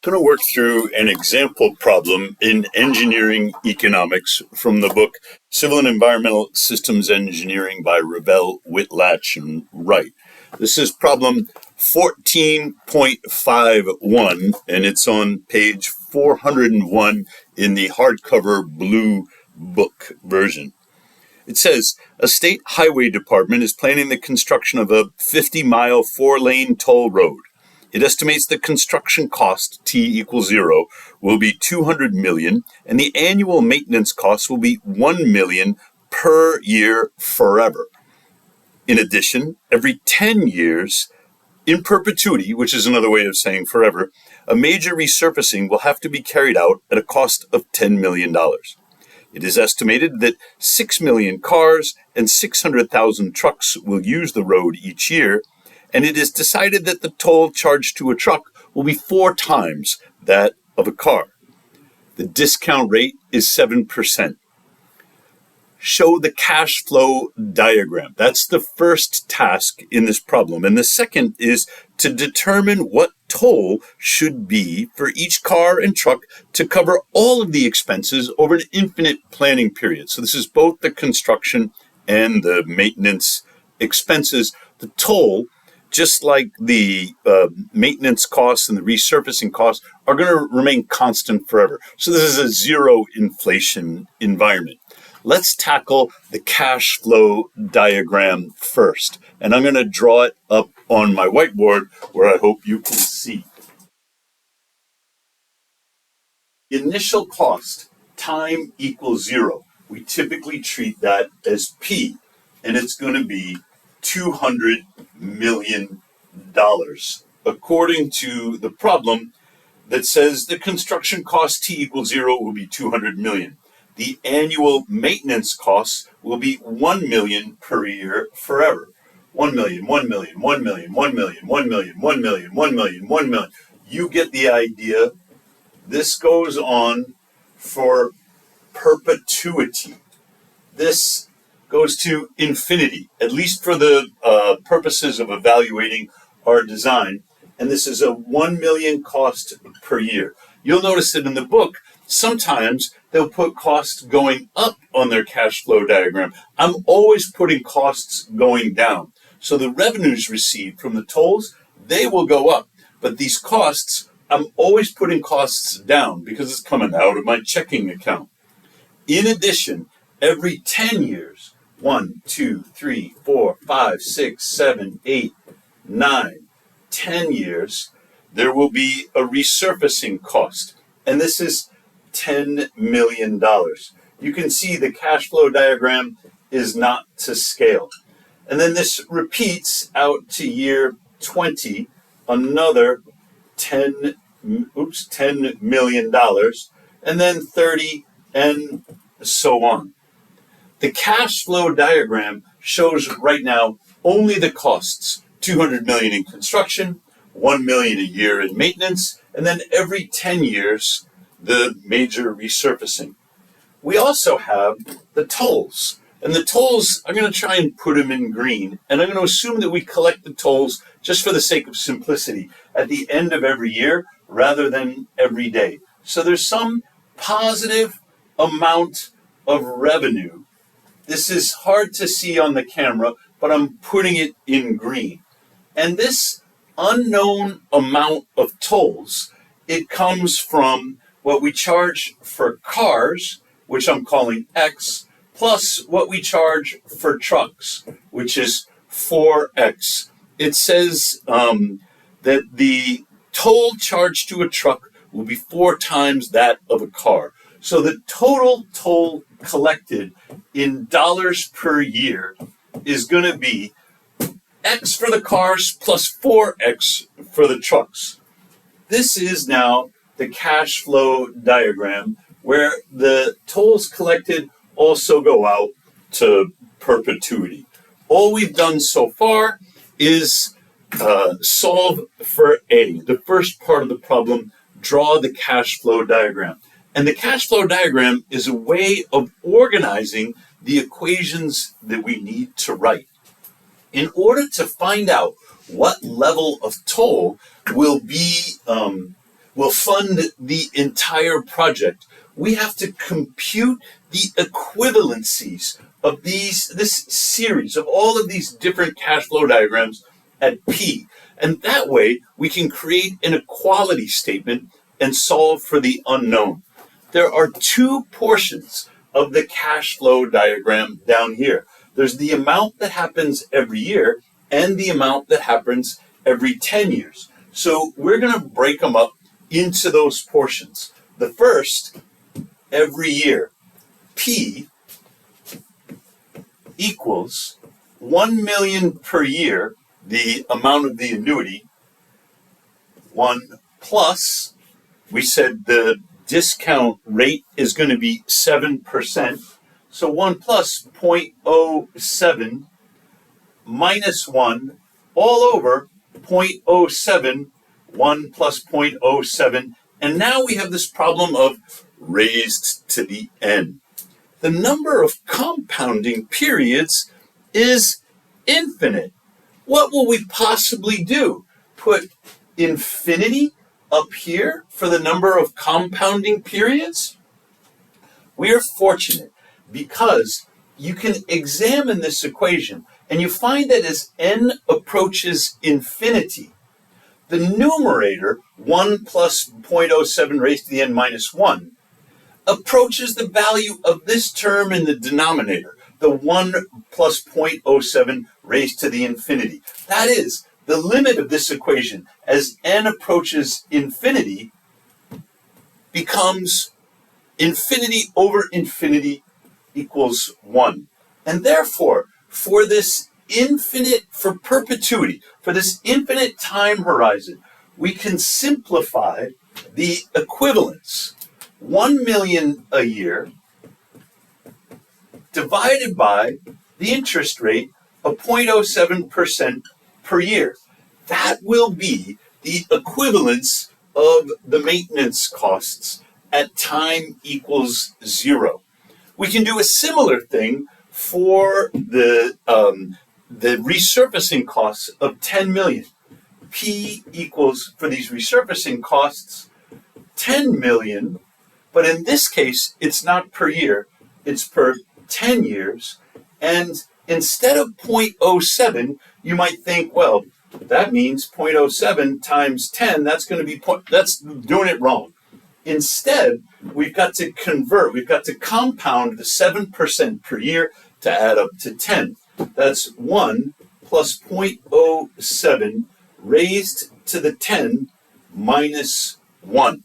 Going to work through an example problem in engineering economics from the book Civil and Environmental Systems Engineering by Ravel, Whitlatch, and Wright. This is problem 14.51, and it's on page 401 in the hardcover blue book version. It says, a state highway department is planning the construction of a 50-mile 4-lane toll road. It estimates the construction cost, T equals 0, will be $200 million, and the annual maintenance cost will be $1 million per year forever. In addition, every 10 years, in perpetuity, which is another way of saying forever, a major resurfacing will have to be carried out at a cost of $10 million. It is estimated that 6 million cars and 600,000 trucks will use the road each year, and it is decided that the toll charged to a truck will be 4 times that of a car. The discount rate is 7%. Show the cash flow diagram. That's the first task in this problem. And the second is to determine what toll should be for each car and truck to cover all of the expenses over an infinite planning period. So this is both the construction and the maintenance expenses. The toll, just like the maintenance costs and the resurfacing costs, are going to remain constant forever. So this is a zero inflation environment. Let's tackle the cash flow diagram first. And I'm going to draw it up on my whiteboard where I hope you can see. Initial cost, time equals 0. We typically treat that as P, and it's going to be $200 million, according to the problem that says the construction cost T equals 0 will be $200 million. The annual maintenance costs will be $1 million per year forever. 1 million, 1 million, 1 million, 1 million, 1 million, 1 million, 1 million, 1 million. You get the idea. This goes on for perpetuity. This goes to infinity, at least for the purposes of evaluating our design. And this is a 1 million cost per year. You'll notice that in the book, sometimes they'll put costs going up on their cash flow diagram. I'm always putting costs going down. So the revenues received from the tolls, they will go up. But these costs, I'm always putting costs down because it's coming out of my checking account. In addition, every 10 years, 1, 2, 3, 4, 5, 6, 7, 8, 9, 10 years, there will be a resurfacing cost. And this is $10 million. You can see the cash flow diagram is not to scale. And then this repeats out to year 20, another $10 million, and then 30, and so on. The cash flow diagram shows right now only the costs, $200 million in construction, $1 million a year in maintenance, and then every 10 years, the major resurfacing. We also have the tolls. And the tolls, I'm going to try and put them in green. And I'm going to assume that we collect the tolls, just for the sake of simplicity, at the end of every year rather than every day. So there's some positive amount of revenue. This is hard to see on the camera, but I'm putting it in green. And this unknown amount of tolls, it comes from what we charge for cars, which I'm calling X, plus what we charge for trucks, which is 4X. It says that the toll charged to a truck will be 4 times that of a car. So the total toll collected in dollars per year is going to be X for the cars plus 4X for the trucks. This is now the cash flow diagram where the tolls collected also go out to perpetuity. All we've done so far is solve for A, the first part of the problem, draw the cash flow diagram. And the cash flow diagram is a way of organizing the equations that we need to write. In order to find out what level of toll will be will fund the entire project, we have to compute the equivalencies of this series of all of these different cash flow diagrams at P. And that way we can create an equality statement and solve for the unknown. There are two portions of the cash flow diagram down here. There's the amount that happens every year and the amount that happens every 10 years. So we're going to break them up into those portions. The first, every year, P equals 1 million per year, the amount of the annuity, 1 plus, we said the discount rate is going to be 7%. So 1 plus 0.07 minus 1 all over 0.07, 1 plus 0.07. And now we have this problem of raised to the n. The number of compounding periods is infinite. What will we possibly do? Put infinity up here for the number of compounding periods? We are fortunate because you can examine this equation and you find that as n approaches infinity, the numerator, 1 plus 0.07 raised to the n minus 1, approaches the value of this term in the denominator, the 1 plus 0.07 raised to the infinity. That is, the limit of this equation as n approaches infinity becomes infinity over infinity equals 1. And therefore, for perpetuity, for this infinite time horizon, we can simplify the equivalence. 1 million a year divided by the interest rate of 0.07% per year. That will be the equivalence of the maintenance costs at time equals 0. We can do a similar thing for the resurfacing costs of 10 million. P equals, for these resurfacing costs, 10 million, but in this case, it's not per year, it's per 10 years. And instead of 0.07, you might think, well, that means 0.07 times 10, that's doing it wrong. Instead, we've got to compound the 7% per year to add up to 10. That's 1 plus 0.07 raised to the 10 minus 1.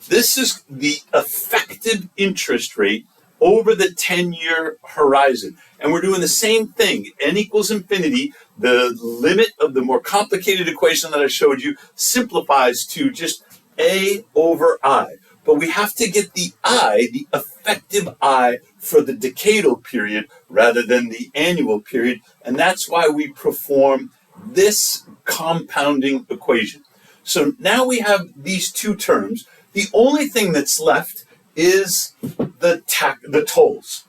This is the effective interest rate over the 10-year horizon. And we're doing the same thing. N equals infinity. The limit of the more complicated equation that I showed you simplifies to just A over I. But we have to get the I, the effective I, for the decadal period rather than the annual period. And that's why we perform this compounding equation. So now we have these two terms. The only thing that's left is the tolls.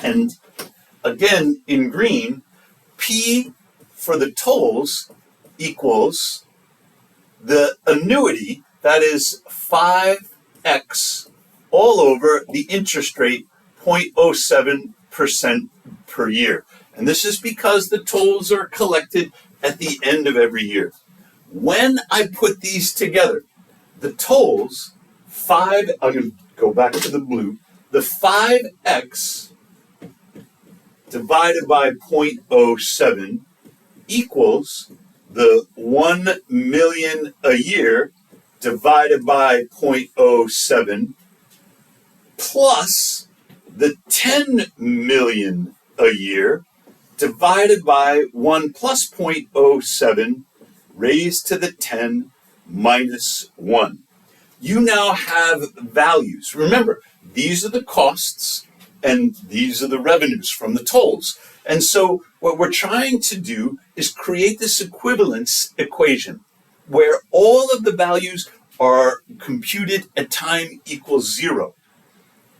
And again, in green, P for the tolls equals the annuity, that is 5x all over the interest rate, 0.07% per year. And this is because the tolls are collected at the end of every year. When I put these together, the tolls, I'm going to go back to the blue, the 5x divided by 0.07 equals the 1 million a year divided by 0.07 plus the 10 million a year divided by 1 plus 0.07 raised to the 10 minus 1. You now have values. Remember, these are the costs and these are the revenues from the tolls. And so what we're trying to do is create this equivalence equation where all of the values are computed at time equals 0.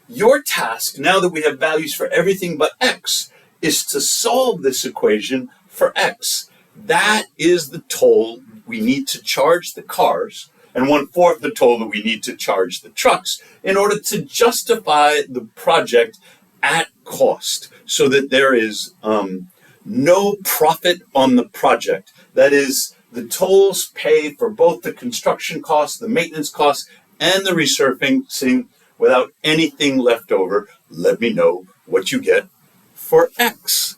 Your task, now that we have values for everything but x, is to solve this equation for x. That is the toll we need to charge the cars and 1/4 the toll that we need to charge the trucks in order to justify the project at cost, so that there is no profit on the project. That is, the tolls pay for both the construction costs, the maintenance costs, and the resurfacing without anything left over. Let me know what you get for X.